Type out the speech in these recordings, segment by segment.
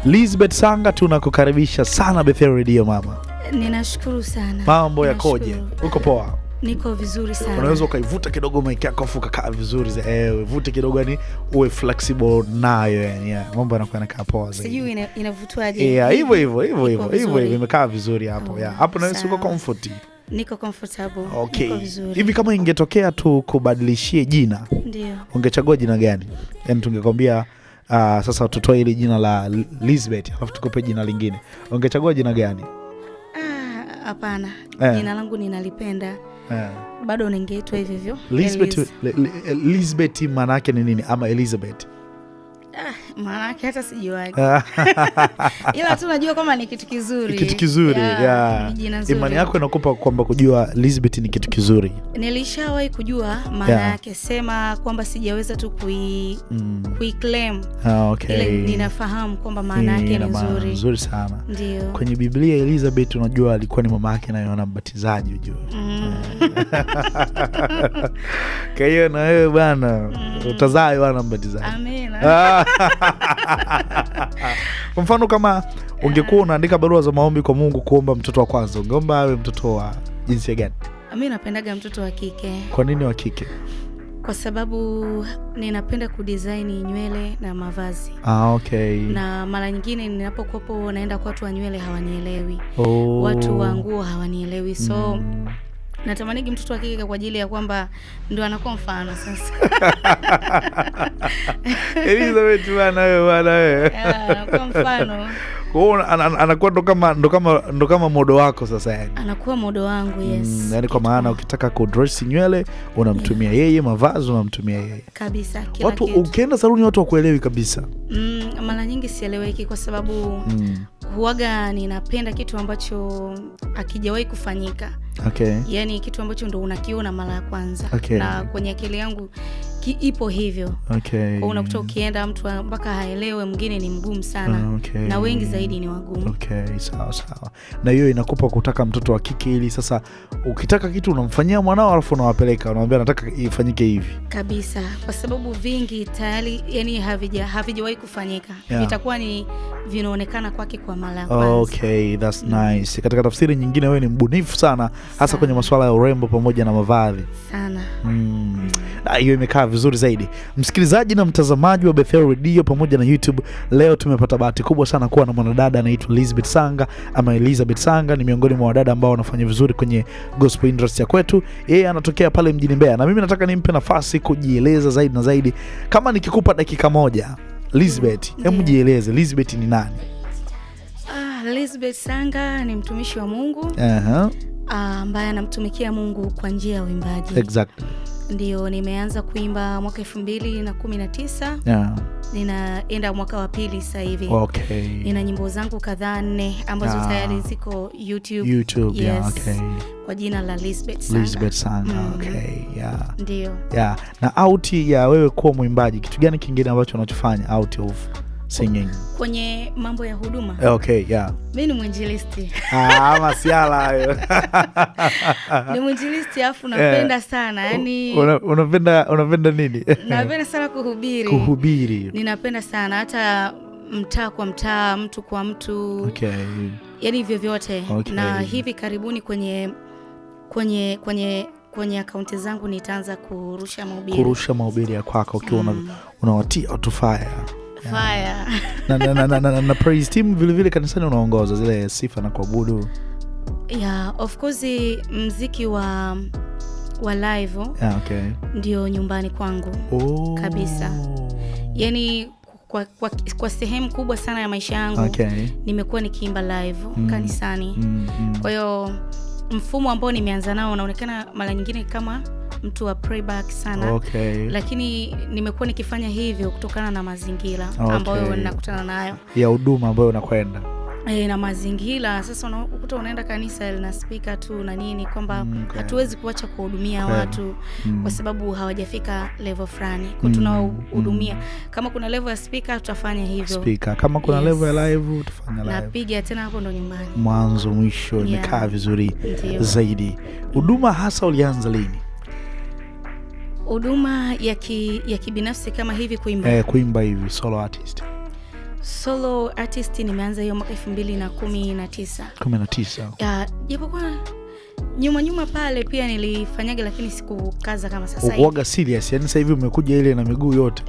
Lizbeth Sanga, tunakukaribisha sana Bethel Radio mama. Ninashukuru sana. Mambo yakoje? Uko poa? Niko vizuri sana. Unaweza ukaivuta kidogo mic yako afu ukakaa vizuri vute kidogo, yani uwe flexible nayo, yani mambo yanakuwa yanakaa poa zaidi. Sijui inavutwaje. Hivyo imekaa vizuri hapo. Hapo na wewe uko comfort. Niko comfortable. Okay. Niko vizuri. Hivi kama ingetokea tu kubadilishie jina, ndio, ungechagua jina gani? Yani tungekwambia sasa tutoe ile jina la Lizbeth alafu tukupe jina lingine, ungechagua jina gani? Hapana. Jina langu ninalipenda. Bado ningeitwa hivyo hivyo. Lizbeth maana yake ni nini, ama Elizabeth? Maana yake hata sijui. Ila tu najua kama ni kitu kizuri. Kitu kizuri. Imani yako inakupa kwamba kujua Lizbeth ni kitu kizuri? Nilishawahi kujua maana yake, sema kwamba sijaweza tu kuiclaim. Okay. Ile ninafahamu kwamba maana yake ni nzuri. Nzuri sana. Ndio. Kwenye Biblia Elizabeth unajua alikuwa ni mama yake na Yohana Mbatizaji, unajua. Kwa hiyo na wewe bwana utazaa Yohana Mbatizaji. Amina. Kwa mfano kama ungekuwa unaandika barua za maombi kwa Mungu kuomba mtoto wa kwanza, ungeomba awe mtoto wa jinsia gani? Mimi napendaga mtoto wa kike. Kwa nini wa kike? Kwa sababu ninapenda kudesign nywele na mavazi. Okay. Na mara nyingine ninapokuwa naenda kwa watu wa nywele hawanielewi. Watu wa nguo hawanielewi. So natamanigi mtoto wa kike kwa ajili ya kwamba ndio anakuwa mfano sasa. Elizabeth bwana wewe. Anakuwa mfano. Anakuwa ndo kama modo wako sasa yani. Anakuwa modo wangu, yes. Yani kwa maana ukitaka kudress nywele unamtumia yeye, mavazi unamtumia yeye. Kabisa, kila watu kitu. Ukienda saluni watu wakuelewi kabisa. Mara nyingi sieleweki kwa sababu huaga ninapenda kitu ambacho hakijawahi kufanyika. Okay. Yani kitu ambacho ndo unakiona mara ya kwanza. Okay. Na kwenye akili yangu ipo hivyo. Okay. Kwa unakuta ukienda mtu mpaka haelewe, mwingine ni mgumu sana. Okay. Na wengi zaidi ni wagumu. Okay, sawa. Na hiyo inakupa kutaka mtoto wa kike, ili sasa ukitaka kitu unamfanyia mwanao alafu unawapeleka, unamwambia nataka ifanyike hivi. Kabisa, kwa sababu vingi tayari yani havijawahi kufanyika. Vitakuwa ni vinaonekana kwake kwa mara ya kwanza. Okay, that's nice. Katika tafsiri nyingine wewe ni mbunifu sana, hasa kwenye masuala ya urembo pamoja na mavazi. Sana. Hiyo imekaa vizuri zaidi. Msikilizaji na mtazamaji wa Bethel Radio pamoja na YouTube, leo tumepata bahati kubwa sana kuwa na mwanadada anaitwa Lizbeth Sanga ama Elizabeth Sanga. Ni miongoni mwa wadada ambao wanafanya vizuri kwenye gospel industry ya kwetu. Yeye anatokea pale mjini Mbeya, na mimi nataka nimpe nafasi kujieleza zaidi na zaidi. Kama nikikupa dakika moja, Lizbeth, hebu jieleze, Lizbeth ni nani? Lizbeth Sanga ni mtumishi wa Mungu. Ambaye anamtumikia Mungu kwa njia ya uimbaji. Exactly. Ndio, nimeanza kuimba mwaka 2019. Ninaenda mwaka wa pili sasa hivi. Okay. Nina nyimbo zangu kadhaa 4 ambazo tayari ziko YouTube. Yes. Okay. Kwa jina la Lizbeth Sanga. Okay. Ndio. Na out ya wewe kuwa mwimbaji, kitu gani kingine ambacho unachofanya out of singing? Kwenye mambo ya huduma. Okay, mimi ni mwinjilisti. Masiala hayo. Ni mwinjilisti afu napenda sana. Yani unapenda nini? Napenda sana kuhubiri. Ninapenda sana hata mtaa kwa mtaa, mtu kwa mtu. Okay. Yani vyovyote. Okay. Na hivi karibuni kwenye akaunti zangu nitaanza kurusha mahubiri ya kwako ukiwa unawatia watu fire. Na praise team vile kanisani unaongoza zile sifa na kuabudu. Of course muziki wa live. Okay. Ndio nyumbani kwangu. Kabisa. Yani kwa sehemu kubwa sana ya maisha yangu. Okay. Nimekuwa nikiimba live kanisani. Kwa hiyo mfumo ambao nimeanza nao unaonekana mara nyingine kama mtu wa playback sana. Okay. Lakini nimekuwa nikifanya hivyo kutokana na mazingira ambayo ninakutana nayo. Ya huduma ambayo unakwenda. Na mazingira sasa unakuta unaenda kanisa lina speaker tu na nini, kwamba hatuwezi kuacha kuhudumia watu kwa sababu hawajafika level fulani. Kwa tunahudumia. Kama kuna level ya speaker tutafanya hivyo. Kama kuna level ya live tutafanya live. Napiga tena hapo ndo nyumbani. Mwanzo mwisho imekaa vizuri zaidi. Huduma hasa ulianza lini? Huduma ya kibinafsi kama hivi kuimba. Kuimba hivi solo artist. Solo artist nimeanza hiyo mwaka 2019. 19. Japokuwa nyuma pale pia nilifanyaga, lakini sikukaza kama sasa hivi. Uoga serious, yani sasa hivi umekuja ile na miguu yote.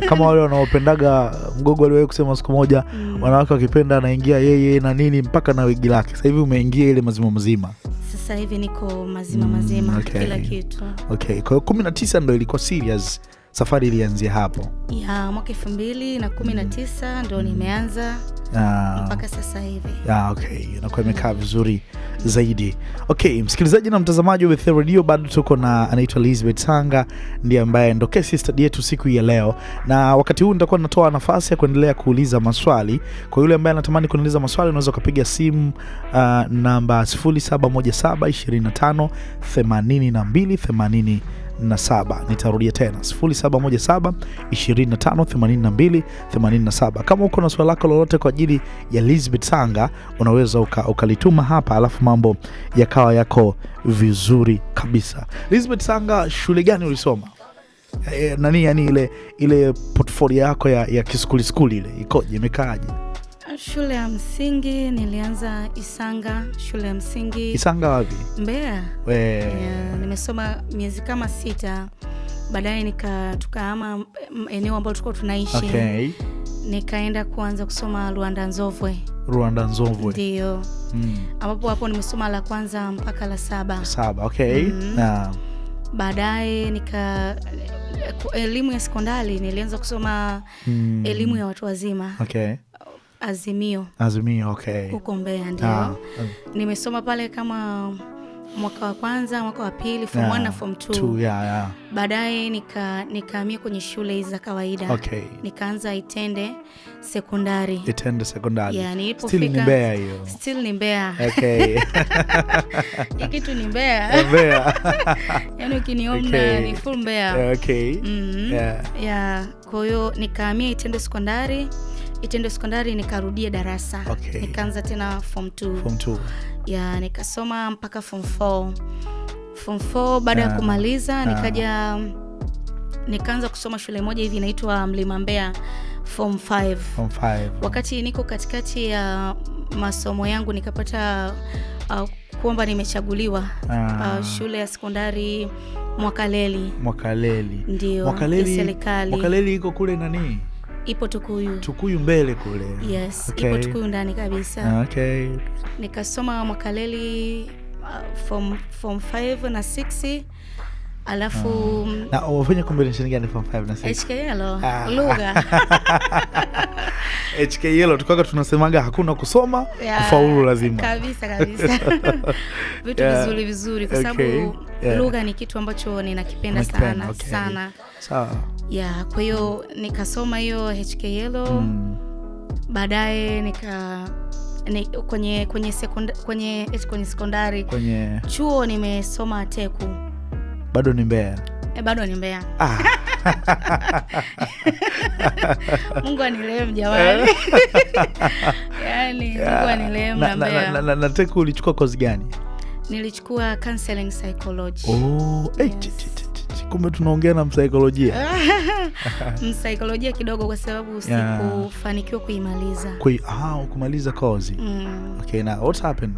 Kama wale wanaopendaga Mgogo aliwahi kusema siku moja, wanawake wakipenda anaingia yeye na nini mpaka na wigi lake. Sasa hivi umeingia ile mazima. Sasa hivi niko mazima kila kitu. Okay, kwa 19 ndio ilikuwa serious. Safari ilianzia hapo. Mwaka 2019 ndio nimeanza mpaka sasa hivi. Okay, inakuwa imekaa vizuri zaidi. Okay, msikilizaji na mtazamaji wa Bethel Radio, bado tuko na anaitwa Lizbeth Sanga, ndiye ambaye ndo case study yetu siku ya leo. Na wakati huu nitakuwa natoa nafasi ya kuendelea kuuliza maswali. Kwa yule ambaye anatamani kuniuliza maswali, unaweza kupiga simu namba 0717 25 82 nitarudia tena 0717 25 82 Kama uko na swali lako lolote kwa ajili ya Lizbeth Sanga, unaweza ukalituma hapa, alafu mambo yakawa yako vizuri kabisa. Lizbeth Sanga, shule gani ulisoma? Yani ile portfolio yako ya kiskuli ile ikoje, imekaaje? Shule ya msingi nilianza Sanga, shule ya msingi. Sanga wapi? Mbeya. Nimesoma miezi kama 6. Baadaye tukahama eneo ambalo tulikuwa tunaishi. Okay. Nikaenda kuanza kusoma Rwanda Nzovwe. Ndio. Ambapo hapo nimesoma la kwanza mpaka la 7. Okay. Baadaye elimu ya sekondari nilianza kusoma elimu ya watu wazima. Okay. Azimio, okay. Huko Mbeya ndio. Nimesoma pale kama mwaka wa kwanza, mwaka wa pili, form 1 na form 2. Baadaye nikahamia kwenye shule za kawaida. Okay. Nikaanza Itende Sekondari. Still ni Mbeya hiyo. Still ni Mbeya. Okay. Kitu ni Mbeya. Yaani ukiniona ni full Mbeya. Okay. Kwa hiyo nikahamia Itende Sekondari nikarudia darasa. Okay. Nikaanza tena form 2. Nikasoma mpaka form 4. Baada ya kumaliza nikaanza kusoma shule moja hivi inaitwa Mlima Mbeya form 5. Wakati niko katikati ya masomo yangu nikapata kwamba nimechaguliwa shule ya sekondari Mwakaleli. Ndio, serikali. Mwakaleli iko kule nani? Ipo Tukuyu mbele kule. Yes, okay. Ipo Tukuyu ndani kabisa. Okay. Nikasoma Mwakaleli form 5 na 6. Alafu na wafanya combination gani form 5 na 6? HKL lugha. HKL tukaka tunasemaga hakuna kusoma, kufaulu lazima. Kabisa. Vitu vizuri kwa sababu lugha ni kitu ambacho ninakipenda sana. Okay. Sana. Sawa. Kwa hiyo nikasoma hiyo HKL. Baadaye kwenye sekondari chuo nimesoma Teku. Bado ni Mbeya. Bado ni Mbeya. Mungu anirehemu jamani. Yaani Mungu anirehemu na Mbeya. Na Teku ulichukua course gani? Nilichukua counseling psychology. Kumbe tunaongea na msaikolojia. Msaikolojia kidogo kwa sababu sikufanikiwa kuimaliza. Kumaliza course. Okay, now what happened?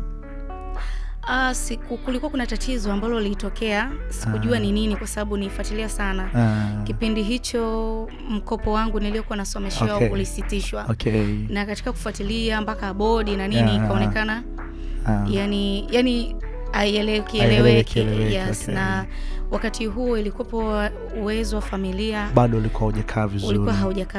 Kulikuwa kuna tatizo ambalo lilitokea, sikujua ni nini kwa sababu nifuatilia sana. Kipindi hicho mkopo wangu niliokuwa nasomeshwa ulisitishwa. Okay. Na katika kufuatilia mpaka bodi na nini ikaonekana yani haieleweki. Yes. Okay. Na wakati huo ilikuwa uwezo wa familia bado ulikuwa haujakaa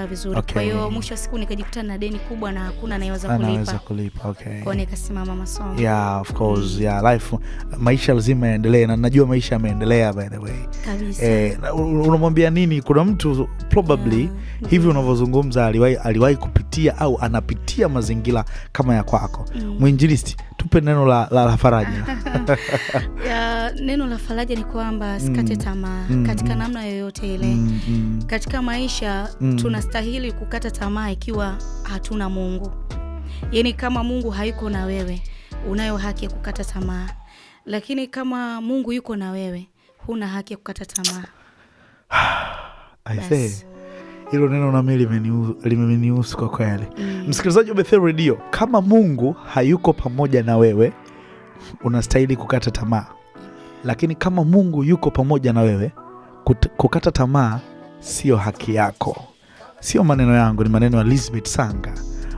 vizuri. Okay. Kwa hiyo mwisho wa siku nikajikuta na deni kubwa na hakuna anayeweza kulipa. Okay. Kwa nikasimama masomo. Of course. Life, maisha lazima yaendelee, na najua maisha yameendelea by the way. Kabisa. Unamwambia nini kuna mtu probably hivi unavyozungumza aliwahi kupitia au anapitia mazingira kama ya kwako? Mwinjilisti, tupe neno la faraja. Neno la faraja ni kwamba sikate tamaa katika namna yoyote ile. Katika maisha tunastahili kukata tamaa ikiwa hatuna Mungu. Yaani kama Mungu hayuko na wewe, unayo haki ya kukata tamaa. Lakini kama Mungu yuko na wewe, huna haki ya kukata tamaa. I say Hilo neno na mimi limenihusu kwa kweli. Msikilizaji wa Bethel Radio, kama Mungu hayuko pamoja na wewe, unastahili kukata tamaa. Lakini kama Mungu yuko pamoja na wewe, kukata tamaa sio haki yako. Sio maneno yangu, ni maneno ya Lizbeth Sanga.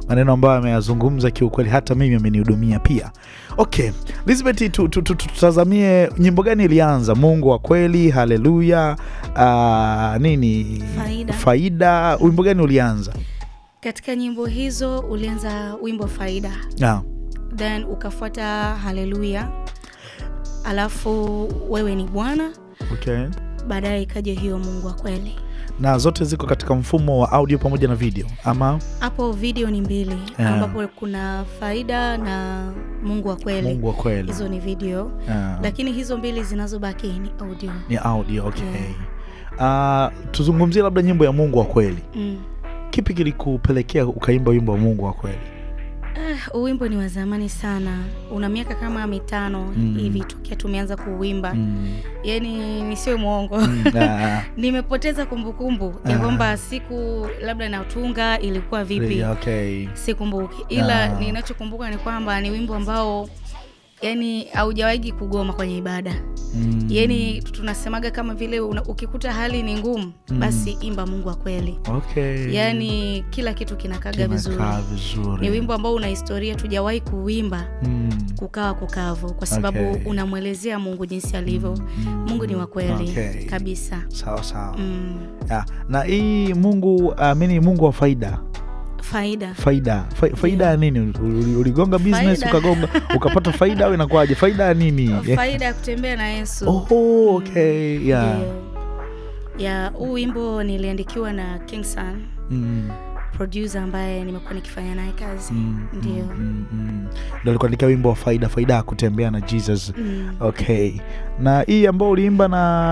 Maneno ambayo ameyazungumza kiukweli, hata mimi amenihudumia pia. Okay, Lizbeth, tutazamie nyimbo gani ilianza? Mungu wa kweli, haleluya, nini? Faida. Wimbo gani ulianza? Katika nyimbo hizo ulianza wimbo Faida. Then ukafuata haleluya. Alafu wewe ni Bwana. Okay. Baadaye ikaja hiyo Mungu wa kweli. Na zote ziko katika mfumo wa audio pamoja na video, ama? Hapo video ni 2, ambapo kuna Faida na Mungu wa kweli. Mungu wa kweli. Hizo ni video. Lakini hizo 2 zinazobaki ni audio. Ni audio, okay. Tuzungumzie labda nyimbo ya Mungu wa kweli. Kipi kilikupelekea ukaimba wimbo wa Mungu wa kweli? Wimbo ni wa zamani sana. Una miaka kama 5 hivi tukia tumeanza kuuimba. Yaani nisiwe muongo. Nimepoteza kumbukumbu ya kwamba siku labda natunga ilikuwa vipi. Okay. Sikumbuki. Ila ninachokumbuka ni kwamba ni wimbo ambao yani haujawahi kugoma kwenye ibada. Yani tunasemaga kama vile ukikuta hali ni ngumu, basi imba Mungu wa kweli. Okay. Yani kila kitu kinakaga vizuri. Ni wimbo ambao una historia, tujawahi kuimba kukawa kukavu, kwa sababu unamuelezea Mungu jinsi alivyo. Mungu ni wa kweli kabisa. Sawa sawa. Na hii Mungu Mungu wa faida. Faida nini? Uligonga business ukagonga ukapata faida au inakwaje? Faida nini? Faida ya kutembea na Yesu. Okay. Huu wimbo niliandikiwa na Kingston. Producer ambaye nimekuwa nikifanya naye kazi. Ndio. Ndio alikuandikia wimbo wa faida ya kutembea na Jesus. Okay. Na hii ambao uliimba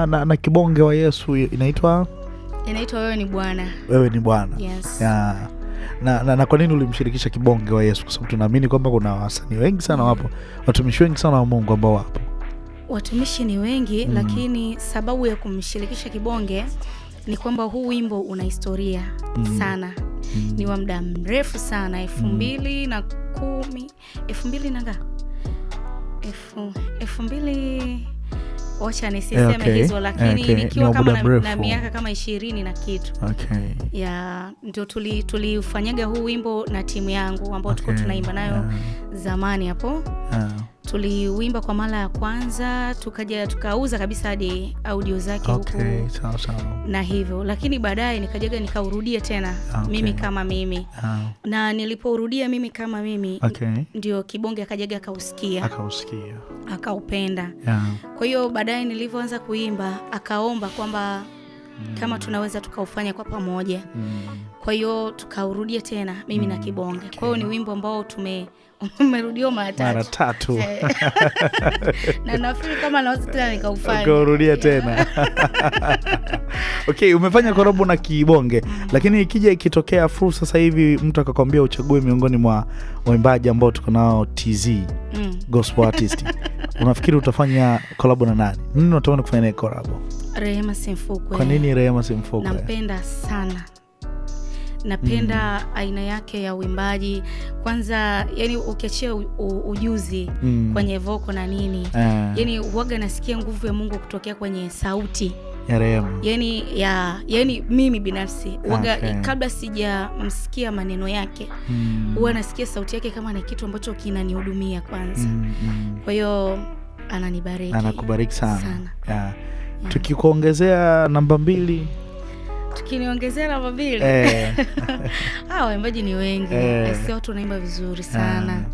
na kibonge wa Yesu inaitwa wewe ni Bwana. Wewe ni Bwana. Yes. Na kwa nini ulimshirikisha kibonge wa Yesu? Kwa sababu tunaamini kwamba kuna wasanii wengi sana wapo, watumishi wengi sana wa Mungu ambao wapo. Watumishi ni wengi, lakini sababu ya kumshirikisha kibonge ni kwamba huu wimbo una historia sana. Ni wa muda mrefu sana, 2010, 2000 wacha nisiseme hizo, lakini nikiwa kama na miaka kama 20 na kitu. Ndio tulifanyaga huu wimbo na timu yangu ambao tulikuwa tunaimba nayo zamani hapo. Tuliuimba kwa mara ya kwanza, tukaja tukauza kabisa hadi audio zake huko. Sawa. Na hivyo, lakini baadaye nikajaga nikaurudia tena mimi kama mimi. Na nilipourudia mimi kama mimi, ndio kibonge akajaga akausikia. Akaupenda. Kwa hiyo baadaye nilivyoanza kuimba, akaomba kwamba kama tunaweza tukaufanya kwa pamoja. Kwa hiyo tukaurudia tena mimi na kibonge. Kwa hiyo ni wimbo ambao umerudiwa mara 3. Na nafikiri kama naweza tena nikaufanya. Ukaurudia tena. Okay, umefanya korabo na kibonge. Lakini ikitokea fursa sasa hivi mtu akakwambia uchague miongoni mwa waimbaji ambao tuko nao TZ, gospel artist, unafikiri utafanya korabo na nani? Nini unatamani kufanya naye korabo? Rehema Simfukwe. Kwa nini Rehema Simfukwe? Nampenda sana. Napenda aina yake ya uimbaji. Kwanza yani ukiachia ujuzi kwenye voko na nini, yani huaga nasikia nguvu ya Mungu kutokea kwenye sauti ya Rehema. Yani mimi binafsi huaga kabla sijamsikia maneno yake, huwa nasikia sauti yake kama ni kitu ambacho kinanihudumia kwanza. Kwa hiyo ananibariki. Anakubariki sana. Tukikuongezea namba 2. Tukiniongezea namba 2. Waimbaji ni wengi. Sisi watu wanaimba vizuri sana.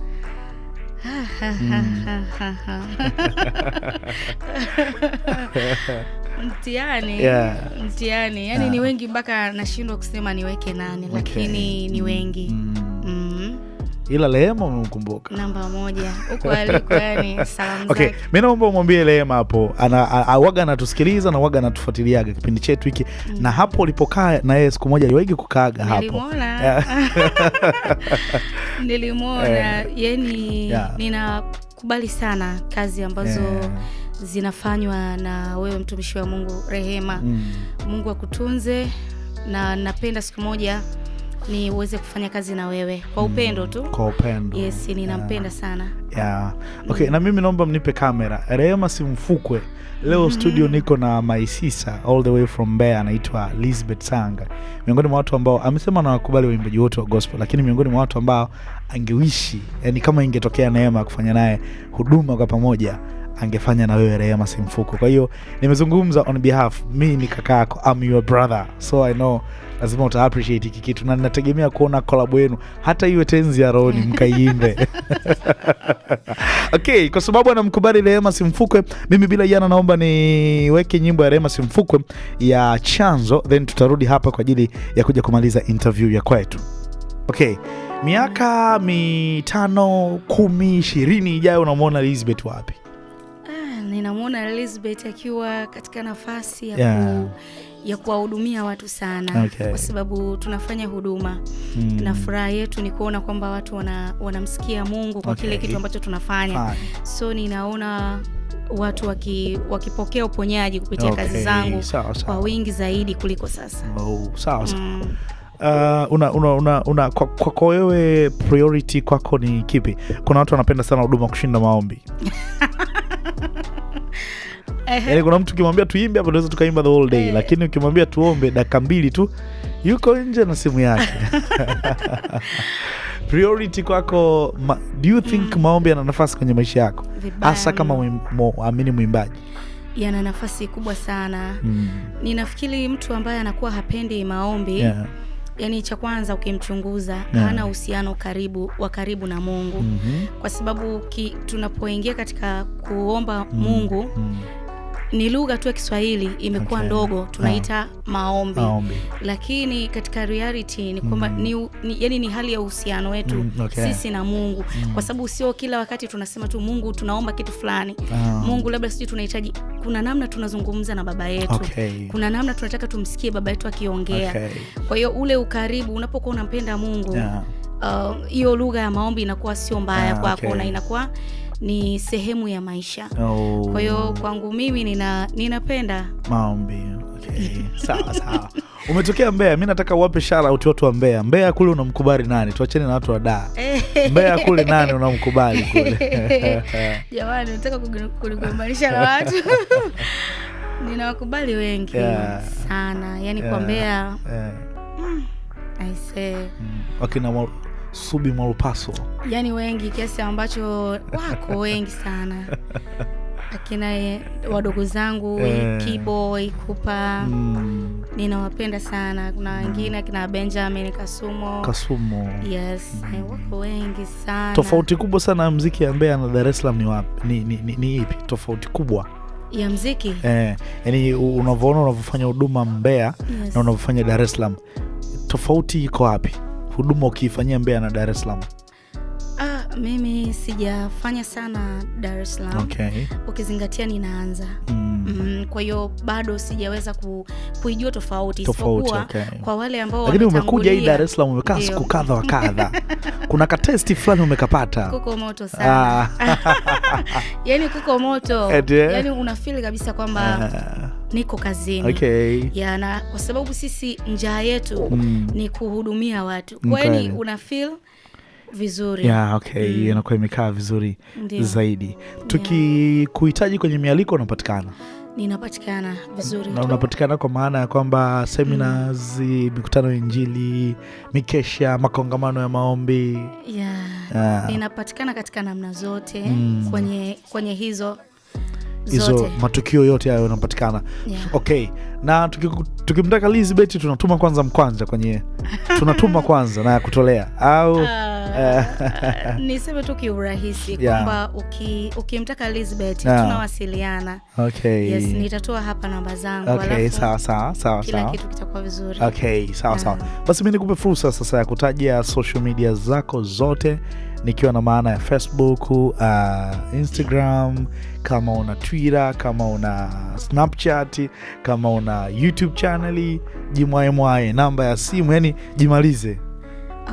Mtihani. Yani ni wengi mpaka nashindwa kusema niweke nani, lakini ni wengi. Ila Rehema umemkumbuka namba 1 huko aliko, yani salamu zake. Okay, mimi naomba umwambie Rehema hapo, waga anatusikiliza na waga anatufuatiliaga kipindi chetu hiki. Na hapo ulipokaa na yeye siku moja aliwahi kukaaga hapo. Nilimwona. Yani ninakubali sana kazi ambazo zinafanywa na wewe mtumishi wa Mungu Rehema. Mungu akutunze, na napenda siku moja ni uweze kufanya kazi na wewe kwa upendo tu. Kwa upendo. Yes, ninampenda sana. Yeah. Okay, na mimi naomba mnipe kamera. Rehema Simfukwe. Leo studio niko na my sister all the way from Mbeya, anaitwa Lizbeth Sanga. Miongoni mwa watu ambao amesema na wakubali waimbaji wote wa gospel, lakini miongoni mwa watu ambao angewishi, yani kama ingetokea neema kufanya naye huduma kwa pamoja, angefanya na wewe Rehema Simfukwe. Kwa hiyo nimezungumza on behalf, mimi ni kaka yako, I'm your brother, so I know lazima uta appreciate hiki kitu, na ninategemea kuona collab yenu hata iwe tenzi ya roho mkaimbe. Okay, kwa sababu anamkubali Rehema Simfukwe, mimi bila jana naomba niweke nyimbo ya Rehema Simfukwe ya Chanzo, then tutarudi hapa kwa ajili ya kuja kumaliza interview ya kwetu. Okay, miaka 5, 10, 20 ijayo unamwona Lizbeth wapi? Ninamwona Lizbeth akiwa katika nafasi ya kuwahudumia watu sana. Okay. Kwa sababu tunafanya huduma na furaha yetu ni kuona kwamba watu wanamsikia Mungu kwa kile kitu ambacho tunafanya. So ninaona watu wakipokea uponyaji kupitia kazi zangu kwa wingi zaidi kuliko sasa. Sawa. Kwa wewe priority kwako ni kipi? Kuna watu wanapenda sana huduma kushinda maombi. Yaani kuna mtu ukimwambia tuimbe hapa tunaweza tukaimba the whole day, lakini ukimwambia tuombe dakika 2 tu yuko nje na simu yake. Priority kwako, do you think maombi yana nafasi kwenye maisha yako? Hasa kama muamini mwimbaji. Yana nafasi kubwa sana. Ninafikiri mtu ambaye anakuwa hapendi maombi, yani cha kwanza ukimchunguza hana uhusiano wa karibu na Mungu. Kwa sababu tunapoingia katika kuomba Mungu, ni lugha tu ya Kiswahili imekuwa ndogo, tunaita maombi. Lakini katika reality ni kwamba ni hali ya uhusiano wetu sisi na Mungu. Kwa sababu sio kila wakati tunasema tu Mungu tunaomba kitu fulani. Mungu labda sisi tunahitaji, kuna namna tunazungumza na baba yetu. Kuna namna tunataka tumsikie baba yetu akiongea. Kwa hiyo ule ukaribu, unapokuwa unampenda Mungu, hiyo lugha ya maombi inakuwa sio mbaya kwako, na inakuwa ni sehemu ya maisha. Kwa hiyo kwangu mimi ninapenda maombi. Okay. Sawa. Umetokea Mbeya, mimi nataka uwape shout watu wa Mbeya. Mbeya kule unamkubali nani? Tuachane na watu wa Dar. Mbeya kule nani unamkubali kule? Jamani, nataka kuligombanisha na watu. Ninawakubali wengi sana. Yaani kwa Mbeya I say wakina Subi Malupaso. Yaani wengi kiasi ambacho wako wengi sana. Akina wadogo zangu Keyboy, Kupa, ninawapenda sana. Kuna wengine akina Benjamin Kasumo. Yes, wako wengi sana. Tofauti kubwa sana ya muziki ya Mbeya na Dar es Salaam ni wapi? Ni ipi tofauti kubwa ya muziki? Yaani unavyofanya huduma Mbeya na unavyofanya Dar es Salaam, tofauti iko wapi? Huduma ukifanyia Mbeya na Dar es Salaam. Mimi sijafanya sana Dar es Salaam. Ukizingatia ninaanza. Kwa hiyo bado sijaweza kuijua tofauti. Kwa wale ambao lakini umekuja hii Dar es Salaam umekaa siku kadha wa kadha. Kuna ka testi fulani umekapata. Kuko moto sana. Yaani kuko moto. Yaani unafeel kabisa kwamba niko kazini. Na kwa sababu sisi njaa yetu ni kuhudumia watu. Kwani unafeel vizuri. Inakuwa imekaa vizuri zaidi. Tukikuhitaji kwenye mialiko unapatikana? Ninapatikana vizuri. Na unapatikana kwa maana ya kwamba seminars, mikutano ya Injili, mikesha, makongamano ya maombi? Ninapatikana katika namna zote kwenye hizo matukio yote hayo unapatikana. Okay. Na tukimtaka Lizbeth tunatuma kwanza mkwanja tunatuma kwanza na ya kutolea au niseme tu kiurahisi kwamba ukimtaka Lizbeth tunawasiliana. Yes, nitatoa hapa namba zangu. Sawa. Kila kitu kitakuwa vizuri. Sawa. Basi mimi nikupe fursa sasa ya kutaja social media zako zote, nikiwa na maana ya Facebook, Instagram, kama una Twitter, kama una Snapchat, kama una YouTube channel, jimwae namba ya simu, yani jimalize.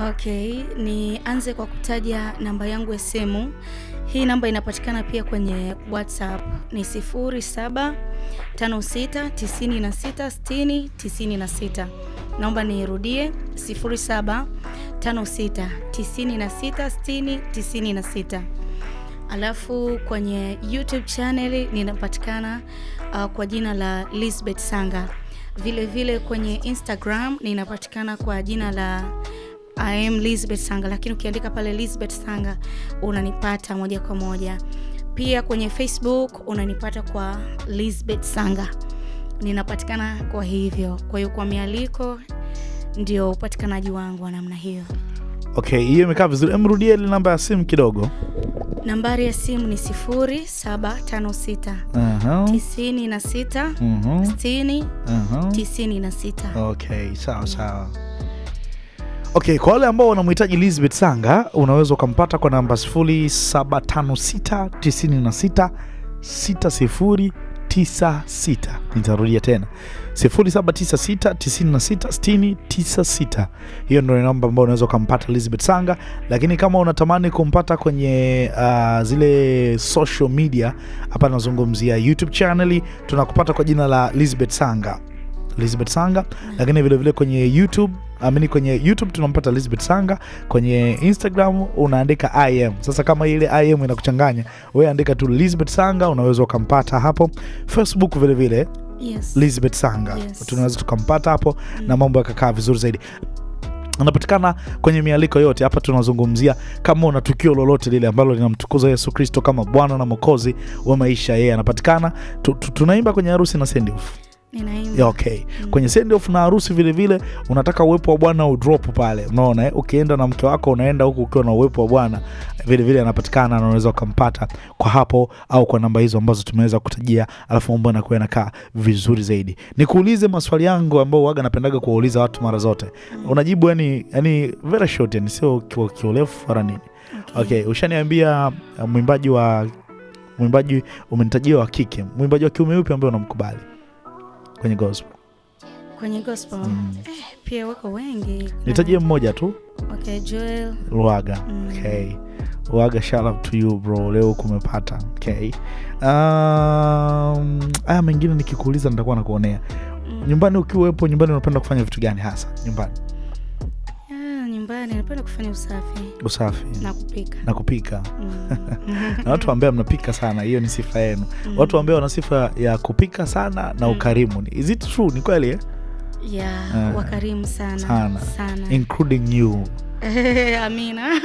Okay, nianze kwa kutaja namba yangu ya simu. Hii namba inapatikana pia kwenye WhatsApp. Ni 0756966096. Naomba nirudie 0756966096. Alafu kwenye YouTube channel ninapatikana kwa jina la Lizbeth Sanga. Vile vile kwenye Instagram ninapatikana kwa jina la I am Lizbeth Sanga, lakini ukiandika pale Lizbeth Sanga unanipata moja kwa moja. Pia kwenye Facebook unanipata kwa Lizbeth Sanga. Ninapatikana kwa hivyo. Kwa hiyo kwa mialiko ndio upatikanaji wangu wa namna hiyo. Okay, hiyo imekaa vizuri. Mrudie ile namba ya simu kidogo. Nambari ya simu ni 0756 96 60 96. Okay, sawa. Okay, kwa wale ambao wanamhitaji Lizbeth Sanga, unaweza ukampata kwa namba 0756 96 6096. Nitarudia tena 0796 96 6096. Hiyo ndio namba ambayo unaweza kumpata Lizbeth Sanga. Lakini kama unatamani kumpata kwenye zile social media, hapa nazungumzia YouTube channel, tunakupata kwa jina la Lizbeth Sanga. Lakini vile vile kwenye YouTube, kwenye YouTube tunampata Lizbeth Sanga. Kwenye Instagram unaandika I am. Sasa kama ile I am inakuchanganya, wewe andika tu Lizbeth Sanga, unaweza kumpata hapo. Facebook vile vile, yes, Lizbeth Sanga. Yes. Tunaweza tukampata hapo na mambo yakakaa vizuri zaidi. Anapatikana kwenye mialiko yote. Hapa tunazungumzia kama una tukio lolote lile ambalo linamtukuza Yesu Kristo kama Bwana na Mwokozi wa maisha, yeye anapatikana. Tunaimba kwenye harusi na send off. Ninaimba. Okay. Kwenye send off na harusi vile vile unataka uwepo wa Bwana udrop pale. Unaona ukienda na mke wako unaenda huko ukiwa na uwepo wa Bwana, vile vile anapatikana na unaweza kumpata kwa hapo au kwa namba hizo ambazo tumeweza kutajia, alafu mambo yanakuwa yanakaa vizuri zaidi. Nikuulize maswali yangu ambayo waga napendaga kuuliza watu mara zote. Unajibu yani very short, yani sio kiorefu wala nini. Okay, ushaniambia mwimbaji umenitajia wa kike. Mwimbaji wa kiume yupi ambaye unamkubali kwenye gospel? Pia wako wengi. Nitajie mmoja tu. Okay, Joel Luaga. Okay. Luaga, shout out to you bro. Leo kumepata. Okay. Haya mengine nikikuuliza nitakuwa nakuonea. Nyumbani ukiwepo, nyumbani unapenda kufanya vitu gani hasa nyumbani? Nyumbani napenda kufanya usafi na kupika. Na watu ambao mnapika sana, hiyo ni sifa yenu. Watu ambao wana sifa ya kupika sana na ukarimu. Is it true? Ni kweli Yeah, wakarimu sana. Including you. Amina.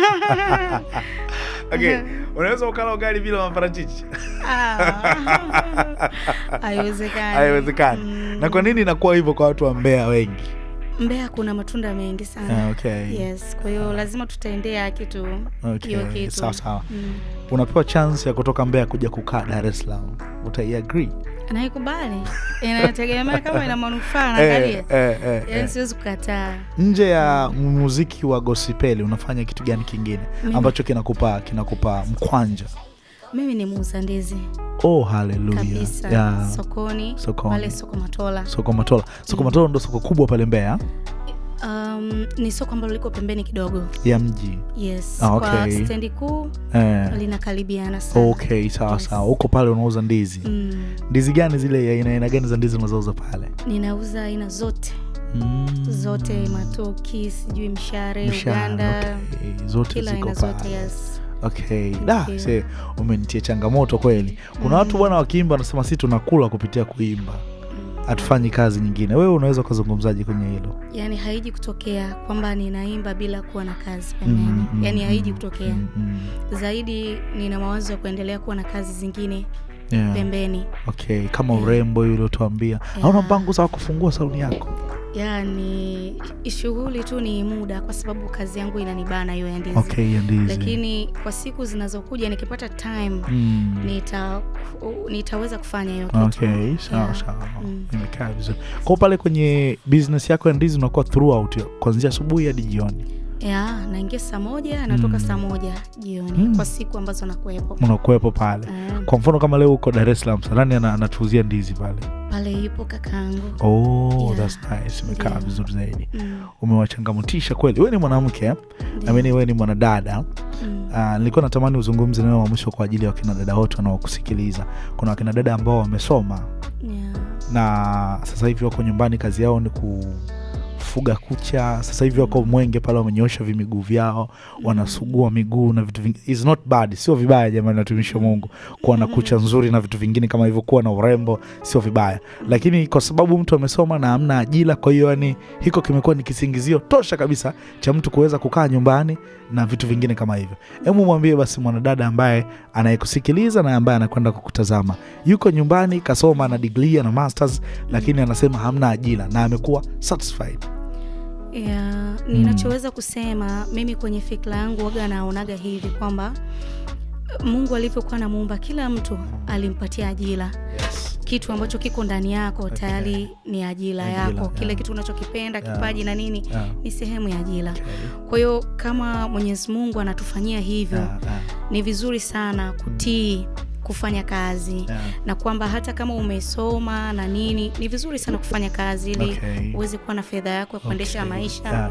Okay, unaweza ukala ugali bila maparachichi? Haiwezekani. Na kwa nini inakuwa hivyo kwa watu wa Mbeya wengi? Mbeya kuna matunda mengi sana. Okay. Yes, kwa hiyo lazima tutaendea kitu. Okay, sawa. Unapewa chance ya kutoka Mbeya kuja kukaa Dar es Salaam, utaiagree? Naikubali. Inategemea kama ina manufaa na angalia. Yaani siwezi kukataa. Nje ya muziki wa gospel unafanya kitu gani kingine ambacho kinakupa mkwanja? Mimi ni muuza ndizi. Oh, hallelujah. Yeah. Sokoni. Pale Soko Matola. Soko Matola ndo soko kubwa pale Mbeya. Ni soko ambalo liko pembeni kidogo ya mji. Yes. Okay. Kwa stendi kuu linakaribiana sana. Okay, sawa. Huko pale unauza ndizi. Ndizi gani zile, aina gani za ndizi unazouza pale? Ninauza aina zote. Zote, matoki, sijui mshare, Uganda. Okay. Zote ziko pale. Zote, yes. Okay. Umenitia changamoto kweli. Kuna watu bwana wakiimba wanasema sisi tunakula kupitia kuimba. Hatufanyi kazi nyingine. Wewe unaweza kuzungumzaje kwenye hilo? Yaani haiji kutokea kwamba ninaimba bila kuwa na kazi pembeni. Yaani haiji kutokea. Zaidi nina mawazo ya kuendelea kuwa na kazi zingine pembeni. Okay, kama urembo yule utuambia. Hauna mpango za kufungua saluni yako? Yaani shughuli tu ni muda, kwa sababu kazi yangu inanibana hiyo ya ndizi. Okay, ya ndizi. Lakini kwa siku zinazokuja nikipata time nitaweza kufanya hiyo kitu. Okay, sawa. Nimekaa vizuri. Kwa pale kwenye business yako ya ndizi unakuwa throughout kuanzia asubuhi hadi jioni? Naingia saa 1 natoka saa 1 jioni kwa siku ambazo nakuepo. Unakuepo pale. Kwa mfano kama leo uko Dar es Salaam, nani anatuzia ndizi pale? Pale yupo kakaangu. Yeah. That's nice. Umekaa vizuri zaidi. Umewachangamutisha kweli. Wewe ni mwanamke, na mimi wewe ni mwanadada. Nilikuwa natamani uzungumze neno la mwisho kwa ajili ya wakina dada wote wanaokusikiliza. Kuna wakina dada ambao wamesoma. Na sasa hivi wako nyumbani, kazi yao ni kufuga kucha. Sasa hivi wako Mwenge pale wamenyosha vimiguu vyao, wanasugua miguu na vitu vingi. It's not bad, sio vibaya jamani, natumisha Mungu. Kuwa na kucha nzuri na vitu vingine kama hivyo, kuwa na urembo sio vibaya. Lakini kwa sababu mtu amesoma na hamna ajira, kwa hiyo yani hiko kimekuwa ni kisingizio tosha kabisa cha mtu kuweza kukaa nyumbani na vitu vingine kama hivyo. Hebu mwambie basi mwanadada ambaye anayekusikiliza na ambaye anakwenda kukutazama, yuko nyumbani, kasoma na degree na masters, lakini anasema hamna ajira na amekuwa satisfied. Ninachoweza kusema mimi kwenye fikra yangu waga naonaga hivi kwamba Mungu alivyokuwa anamuumba kila mtu alimpatia ajira. Kitu ambacho kiko ndani yako tayari ni ajira yako. Kile kitu unachokipenda, kipaji na nini, ni sehemu ya ajira. Kwa hiyo kama Mwenyezi Mungu anatufanyia hivyo, ni vizuri sana kutii, kufanya kazi. Na kwamba hata kama umesoma na nini, ni vizuri sana kufanya kazi ili uweze kuwa na fedha yako ya kuendesha maisha.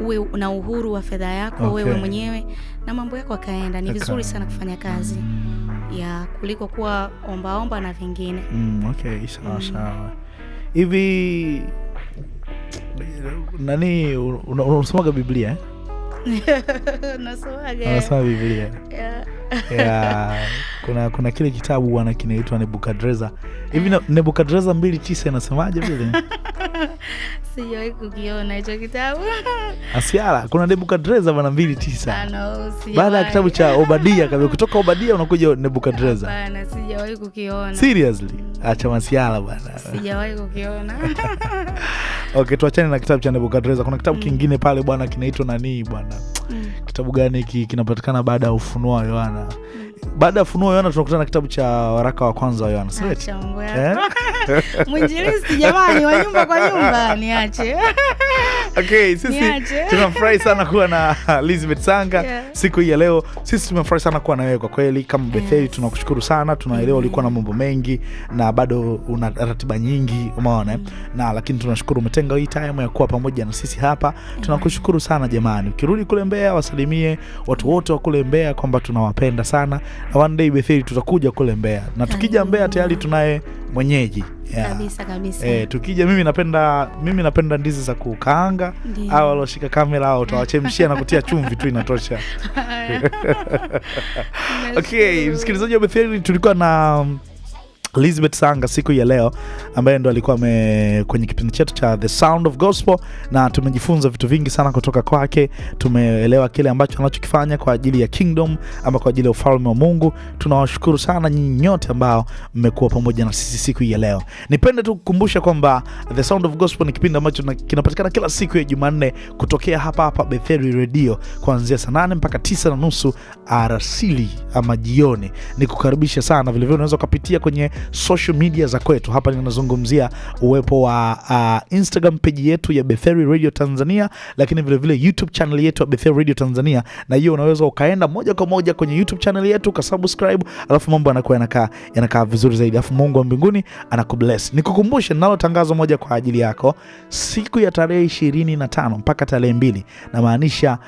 Uwe na uhuru wa fedha yako wewe mwenyewe na mambo yako yakaenda. Ni vizuri sana kufanya kazi kuliko kuwa omba na vingine. Sawa. Hivi nani unasomaga Biblia? Nasoma Biblia. Kuna kile kitabu wana kinaitwa Nebukadreza. Hivi Nebukadreza 2:9 inasemaje vile? Sijawahi kukiona hicho kitabu. Asiala, kuna Nebukadreza bana 2:9. Baada ya kitabu cha Obadia, kabla kutoka Obadia unakuja Nebukadreza. Hapana, sijawahi kukiona. Seriously? Acha masiala bana. Sijawahi kukiona. Okay, tuachane na kitabu cha Nebukadreza. Kuna kitabu kingine pale bwana kinaitwa nani bwana? Kitabu gani hiki kinapatikana baada ya Ufunuo wa Yohana? Baada ya Ufunuo wa Yohana tunakutana na kitabu cha waraka wa kwanza wa Yohana. Mwinjilisti jamani, wa nyumba kwa nyumba, niache. Okay, sisi tunafurahi sana kuwa na Lizbeth Sanga siku hii ya leo. Sisi tumefurahi sana kuwa na wewe kwa kweli. Kama Bethel tunakushukuru sana. Tunaelewa ulikuwa na mambo mengi na bado una ratiba nyingi, umeona? Na lakini tunashukuru umetenga hii time ya kuwa pamoja na sisi hapa. Tunakushukuru sana jamani. Ukirudi kule Mbeya wasalimie watu wote wa kule Mbeya kwamba tunawapenda sana. Na one day Bethel tutakuja kule Mbeya. Na tukija Mbeya tayari tunaye mwenyeji. Kabisa. Tukija mimi napenda ndizi za kukaanga au aloshika kamera au utawachemshia na kutia chumvi tu inatosha. Okay, msikilizaji wa Bethel, tulikuwa na Lizbeth Sanga siku ya leo ambaye ndo alikuwa kwenye kipindi chetu cha The Sound of Gospel, na tumejifunza vitu vingi sana kutoka kwake. Tumeelewa kile ambacho anachokifanya kwa ajili ya kingdom ama kwa ajili ya ufalme wa Mungu. Tunawashukuru sana nyinyi nyote ambao mmekuwa pamoja na sisi siku ya leo. Nipende tu kukumbusha kwamba The Sound of Gospel ni kipindi ambacho kinapatikana kila siku ya Jumanne kutokea hapa Bethel Radio kuanzia saa 8 mpaka 9:30 alasiri ama jioni. Nikukaribisha sana. Vile vile unaweza kupitia kwenye social media za kwetu. Hapa ninazungumzia uwepo wa Instagram page yetu ya Bethel Radio Tanzania, lakini vile vile YouTube channel yetu ya Bethel Radio Tanzania, na hiyo unaweza ukaenda moja kwa moja kwenye YouTube channel yetu ukasubscribe, alafu mambo yanakuwa yanakaa vizuri zaidi, alafu Mungu wa mbinguni anakubless. Nikukumbushe nalo tangazo moja kwa ajili yako. Siku ya tarehe 25 mpaka tarehe 2, na maanisha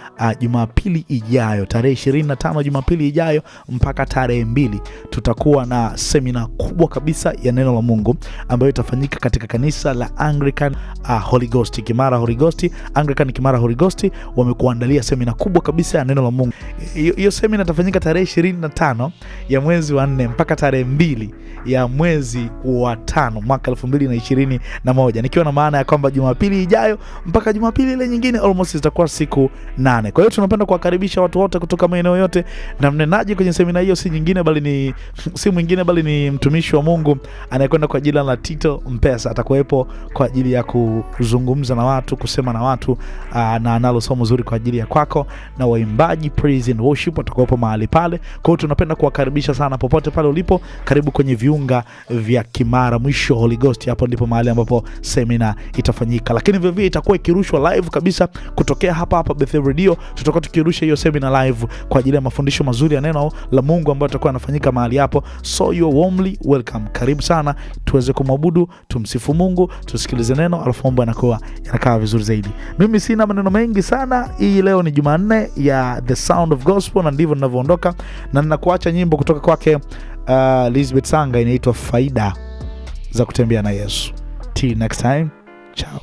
Jumapili ijayo, tarehe 25 Jumapili ijayo mpaka tarehe 2, tutakuwa na semina kubwa kabisa ya neno la Mungu ambayo itafanyika katika kanisa la Anglican Holy Ghost Kimara Holy Ghost. Anglican Kimara Holy Ghost wamekuandalia semina kubwa kabisa ya neno la Mungu. Hiyo semina itafanyika tarehe 25 ya mwezi wa 4 mpaka tarehe 2 ya mwezi wa 5 mwaka 2021, nikiwa na maana ya kwamba Jumapili ijayo mpaka Jumapili ile nyingine almost itakuwa siku 8. Kwa hiyo tunapenda kuwakaribisha watu wote kutoka maeneo yote, na mnenaji kwenye semina hiyo si mwingine bali ni mtumishi wa Mungu anayekwenda kwa jina la Tito Mpesa. Atakuwepo kwa ajili ya kuzungumza na watu, kusema na watu, na analo somo zuri kwa ajili ya kwako, na waimbaji praise and worship watakuwepo mahali pale. Kwa hiyo tunapenda kuwakaribisha sana popote pale ulipo. Karibu kwenye viunga vya Kimara mwisho Holy Ghost. Hapo ndipo mahali ambapo semina itafanyika, lakini vile vile itakuwa ikirushwa live kabisa kutokea hapa Bethel Radio. Tutakuwa tukirusha hiyo semina live kwa ajili ya mafundisho mazuri ya neno la Mungu ambayo tutakuwa yanafanyika mahali hapo. So you are warmly welcome. Karibu sana tuweze kumwabudu, tumsifu Mungu, tusikilize neno, alafu mambo yanakaa vizuri zaidi. Mimi sina maneno mengi sana. Hii leo ni Jumanne ya The Sound of Gospel, na ndivyo ninavyoondoka, na ninakuacha nyimbo kutoka kwake Lizbeth Sanga inaitwa Faida za Kutembea na Yesu. Till next time. Ciao.